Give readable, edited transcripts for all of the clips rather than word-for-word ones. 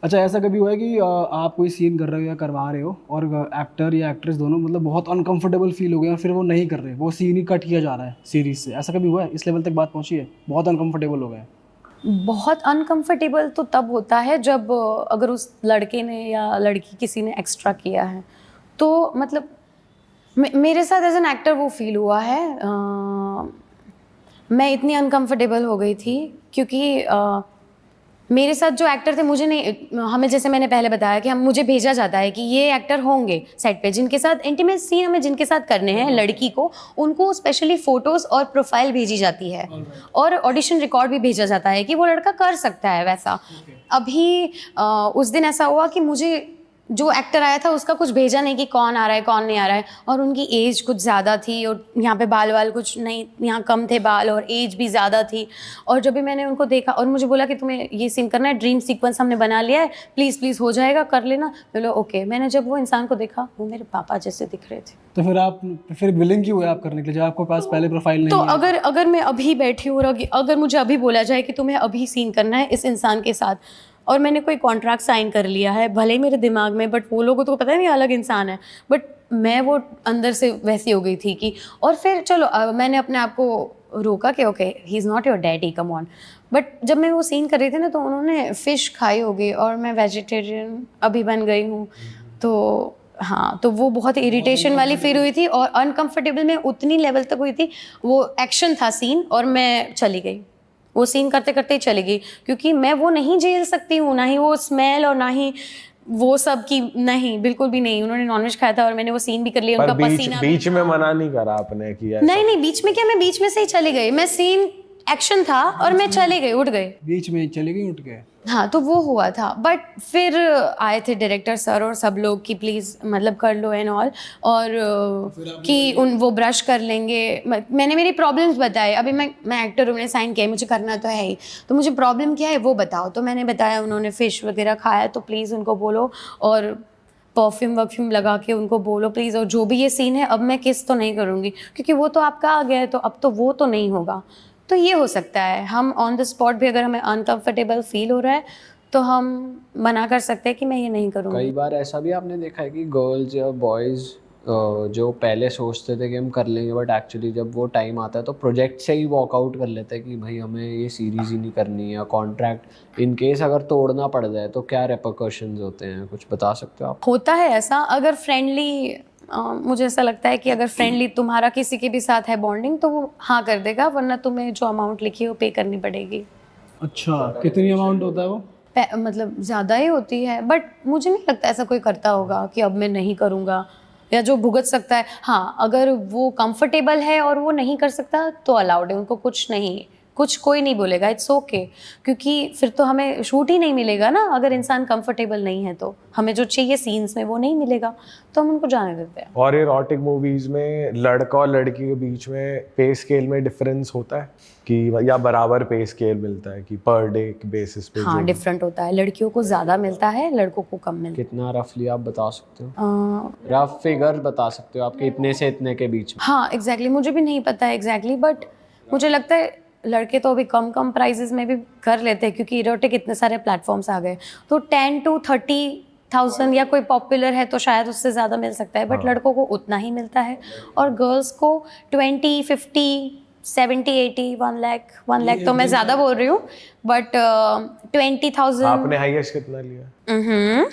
अच्छा, ऐसा कभी हुआ है कि आप कोई सीन कर रहे हो या करवा रहे हो और एक्टर या एक्ट्रेस दोनों मतलब बहुत अनकंफर्टेबल फील हो गए और फिर वो नहीं कर रहे, वो सीन ही कट किया जा रहा है सीरीज से, ऐसा कभी हुआ है? इस लेवल तक बात पहुंची है, बहुत अनकंफर्टेबल हो गए? बहुत अनकंफर्टेबल तो तब होता है जब अगर उस लड़के ने या लड़की किसी ने एक्स्ट्रा किया है, तो मतलब मेरे साथ एज एन एक्टर वो फील हुआ है। मैं इतनी अनकंफर्टेबल हो गई थी क्योंकि मेरे साथ जो एक्टर थे, मुझे नहीं, हमें जैसे मैंने पहले बताया कि मुझे भेजा जाता है कि ये एक्टर होंगे सेट पे जिनके साथ इंटीमेट सीन हमें जिनके साथ करने हैं लड़की को, उनको स्पेशली फोटोज़ और प्रोफाइल भेजी जाती है और ऑडिशन रिकॉर्ड भी भेजा जाता है कि वो लड़का कर सकता है वैसा। अभी उस दिन ऐसा हुआ कि मुझे जो एक्टर आया था उसका कुछ भेजा नहीं कि कौन आ रहा है कौन नहीं आ रहा है, और उनकी एज कुछ ज़्यादा थी और यहाँ पे बाल वाल कुछ नहीं, यहाँ कम थे बाल और एज भी ज़्यादा थी। और जब भी मैंने उनको देखा और मुझे बोला कि तुम्हें ये सीन करना है, ड्रीम सीक्वेंस हमने बना लिया है, प्लीज़ प्लीज़ हो जाएगा, कर लेना। बोलो ओके। मैंने जब वो इंसान को देखा, वो मेरे पापा जैसे दिख रहे थे। तो फिर आप विलिंग क्यों हुए आप करने के लिए जब आपके पास पहले प्रोफाइल तो नहीं है? अगर मैं अभी बैठी हूँ और अगर मुझे अभी बोला जाए कि तुम्हें अभी सीन करना है इस इंसान के साथ, और मैंने कोई कॉन्ट्रैक्ट साइन कर लिया है, भले ही मेरे दिमाग में, बट वो लोगों को पता नहीं अलग इंसान है, बट मैं वो अंदर से वैसी हो गई थी कि, और फिर चलो मैंने अपने आप को रोका कि okay he is not your daddy, come on. But जब मैं वो सीन कर रही थी ना, तो उन्होंने फ़िश खाई होगी और मैं वेजिटेरियन अभी बन गई हूँ, तो हाँ, तो वो बहुत इरिटेशन वाली फील हुई थी और अनकंफर्टेबल में उतनी लेवल तक हुई थी। वो एक्शन था सीन और मैं चली गई, वो सीन करते करते ही चली गई, क्योंकि मैं वो नहीं झेल सकती हूँ, ना ही वो स्मेल और ना ही वो सब की, नहीं बिल्कुल भी नहीं। उन्होंने नॉनवेज खाया था और मैंने वो सीन भी कर लिया, उनका पसीना बीच में मना नहीं करा आपने कि ऐसा? नहीं, बीच में क्या, मैं बीच में से ही चली गई। मैं सीन एक्शन था और मैं चली गई, उठ गई, बीच में चले गई, उठ गए? हाँ, तो वो हुआ था। बट फिर आए थे डायरेक्टर सर और सब लोग कि प्लीज़ मतलब कर लो एंड ऑल, और कि वो ब्रश कर लेंगे। मैंने मेरी प्रॉब्लम्स बताए। अभी मैं एक्टर हूँ, मैंने साइन किया, मुझे करना तो है ही, तो मुझे प्रॉब्लम क्या है वो बताओ। तो मैंने बताया, उन्होंने फ़िश वगैरह खाया, तो प्लीज़ उनको बोलो और परफ्यूम वर्फ्यूम लगा के उनको बोलो प्लीज़। और जो भी ये सीन है, अब मैं किस तो नहीं करूँगी क्योंकि वो तो आपका आ गया है, तो अब तो वो तो नहीं होगा। तो ये हो सकता है, हम ऑन द स्पॉट भी अगर हमें अनकंफर्टेबल फील हो रहा है तो हम मना कर सकते हैं कि मैं ये नहीं करूँगी। कई बार ऐसा भी आपने देखा है कि गर्ल्स या बॉयज़ जो पहले सोचते थे कि हम कर लेंगे, बट एक्चुअली जब वो टाइम आता है तो प्रोजेक्ट से ही वॉकआउट कर लेते हैं कि भाई हमें ये सीरीज़ ही नहीं करनी है, या कॉन्ट्रैक्ट इन केस अगर तोड़ना पड़ जाए तो क्या रिपरकशंस होते हैं, कुछ बता सकते हो आप? होता है ऐसा, अगर फ्रेंडली, मुझे ऐसा लगता है कि अगर फ्रेंडली तुम्हारा किसी के भी साथ है बॉन्डिंग, तो वो हाँ कर देगा, वरना तुम्हें जो अमाउंट लिखी है वो पे करनी पड़ेगी। अच्छा, कितनी अमाउंट होता है वो? मतलब ज़्यादा ही होती है, बट मुझे नहीं लगता ऐसा कोई करता होगा कि अब मैं नहीं करूँगा, या जो भुगत सकता है। हाँ, अगर वो कंफर्टेबल है और वो नहीं कर सकता तो अलाउड है, उनको कुछ नहीं, कुछ कोई नहीं बोलेगा, इट्स ओके। क्योंकि फिर तो हमें शूट ही नहीं मिलेगा ना, अगर इंसान कंफर्टेबल नहीं है तो हमें जो चाहिए सीन्स में वो नहीं मिलेगा, तो हम उनको जाने देते हैं। और इरोटिक मूवीज में लड़का और लड़की के बीच में पे स्केल में डिफरेंस होता है कि, या बराबर पे स्केल मिलता है कि पर डे के बेसिस पे? हाँ, डिफरेंट होता है, लड़कियों को ज़्यादा मिलता है, लड़कों को कम मिलता है। कितना रफली आप बता सकते हो? रफ फिगर बता सकते हो आपके इतने से इतने के बीच में? हाँ एग्जैक्टली, मुझे भी नहीं पता है एग्जैक्टली, बट मुझे लगता है लड़के तो अभी कम प्राइजेस में भी कर लेते हैं, क्योंकि इरोटिक इतने सारे प्लेटफॉर्म्स आ गए, तो 10 to 30,000 या कोई पॉपुलर है तो शायद उससे ज़्यादा मिल सकता है, बट लड़कों को उतना ही मिलता है, और गर्ल्स को 20, 50, 70, 80, 1 लाख तो मैं ज़्यादा बोल रही हूँ, बट 20,000। आपने हाईएस्ट कितना लिया?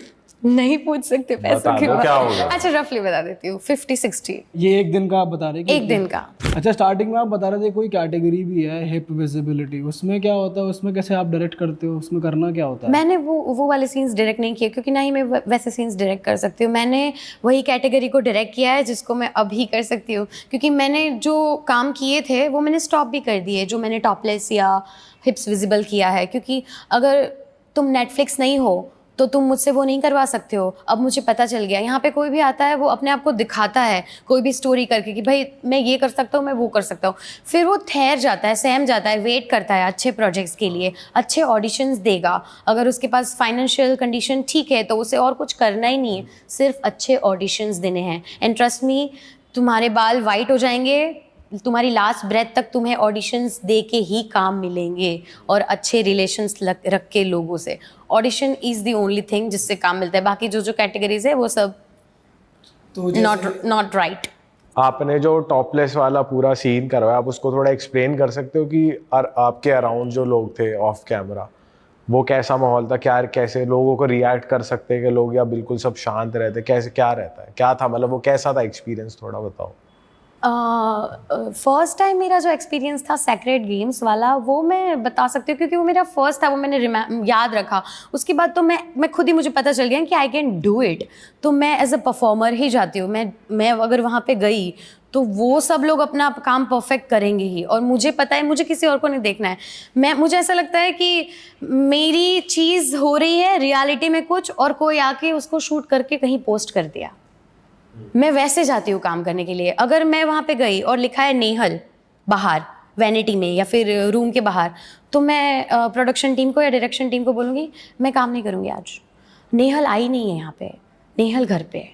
नहीं पूछ सकते पैसों के क्या होगा? अच्छा, रफली बता देती हूँ, 50-60। ये एक दिन का आप बता रहे हैं? एक दिन का। अच्छा, स्टार्टिंग में आप बता रहे थे कोई कैटेगरी भी है हिप विजिबिलिटी, उसमें क्या होता है, उसमें कैसे आप डायरेक्ट करते हो, उसमें करना क्या होता है? मैंने वो वाले सीन्स डायरेक्ट नहीं किए, क्योंकि ना ही मैं वैसे सीन्स डायरेक्ट कर सकती हूँ। मैंने वही कैटेगरी को डायरेक्ट किया है जिसको मैं अभी कर सकती हूँ, क्योंकि मैंने जो काम किए थे वो मैंने स्टॉप भी कर दिए, जो मैंने टॉपलेस या हिप्स विजिबल किया है, क्योंकि अगर तुम नेटफ्लिक्स नहीं हो तो तुम मुझसे वो नहीं करवा सकते हो। अब मुझे पता चल गया, यहाँ पे कोई भी आता है वो अपने आप को दिखाता है कोई भी स्टोरी करके कि भाई मैं ये कर सकता हूँ, मैं वो कर सकता हूँ, फिर वो ठहर जाता है, सहम जाता है, वेट करता है अच्छे प्रोजेक्ट्स के लिए, अच्छे ऑडिशंस देगा। अगर उसके पास फाइनेंशियल कंडीशन ठीक है तो उसे और कुछ करना ही नहीं है, सिर्फ अच्छे ऑडिशंस देने हैं। एंड ट्रस्ट मी, तुम्हारे बाल वाइट हो जाएंगे तुम्हारी लास्ट ब्रेथ तक तुम्हें ऑडिशंस दे के ही काम मिलेंगे और अच्छे रिलेशंस रख के लोगों से। Audition is the only thing जिससे काम मिलता है, बाकी जो जो कैटेगरीज है वो सब तो नॉट राइट। आपने जो टॉपलेस वाला पूरा सीन करवाया, आप उसको थोड़ा एक्सप्लेन कर सकते हो कि आपके अराउंड जो लोग थे ऑफ कैमरा, वो कैसा माहौल था, क्या कैसे लोगों को रिएक्ट कर सकते हैं कि लोग, या बिल्कुल सब शांत रहते, कैसे क्या रहता है, क्या था, मतलब वो कैसा था एक्सपीरियंस, थोड़ा बताओ। फर्स्ट टाइम मेरा जो एक्सपीरियंस था सेक्रेड गेम्स वाला, वो मैं बता सकती हूँ क्योंकि वो मेरा फर्स्ट था, वो मैंने याद रखा। उसके बाद तो मैं खुद ही, मुझे पता चल गया कि आई कैन डू इट, तो मैं एज अ परफॉर्मर ही जाती हूँ। मैं अगर वहाँ पे गई तो वो सब लोग अपना काम परफेक्ट करेंगे ही, और मुझे पता है मुझे किसी और को नहीं देखना है। मुझे ऐसा लगता है कि मेरी चीज़ हो रही है रियलिटी में कुछ, और कोई आके उसको शूट करके कहीं पोस्ट कर दिया, मैं वैसे जाती हूँ काम करने के लिए। अगर मैं वहाँ पे गई और लिखा है नेहल बाहर वैनिटी में या फिर रूम के बाहर, तो मैं प्रोडक्शन टीम को या डायरेक्शन टीम को बोलूँगी मैं काम नहीं करूँगी आज, नेहल आई नहीं है यहाँ पे, नेहल घर पे है,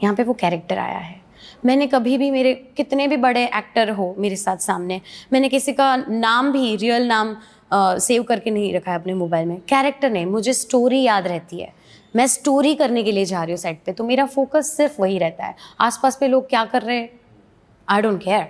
यहाँ पे वो कैरेक्टर आया है। मैंने कभी भी, मेरे कितने भी बड़े एक्टर हो मेरे साथ सामने, मैंने किसी का नाम भी, रियल नाम सेव करके नहीं रखा है अपने मोबाइल में। कैरेक्टर नहीं, मुझे स्टोरी याद रहती है, मैं स्टोरी करने के लिए जा रही हूँ सेट पे, तो मेरा फोकस सिर्फ वही रहता है। आसपास पे लोग क्या कर रहे हैं, आई डोंट केयर।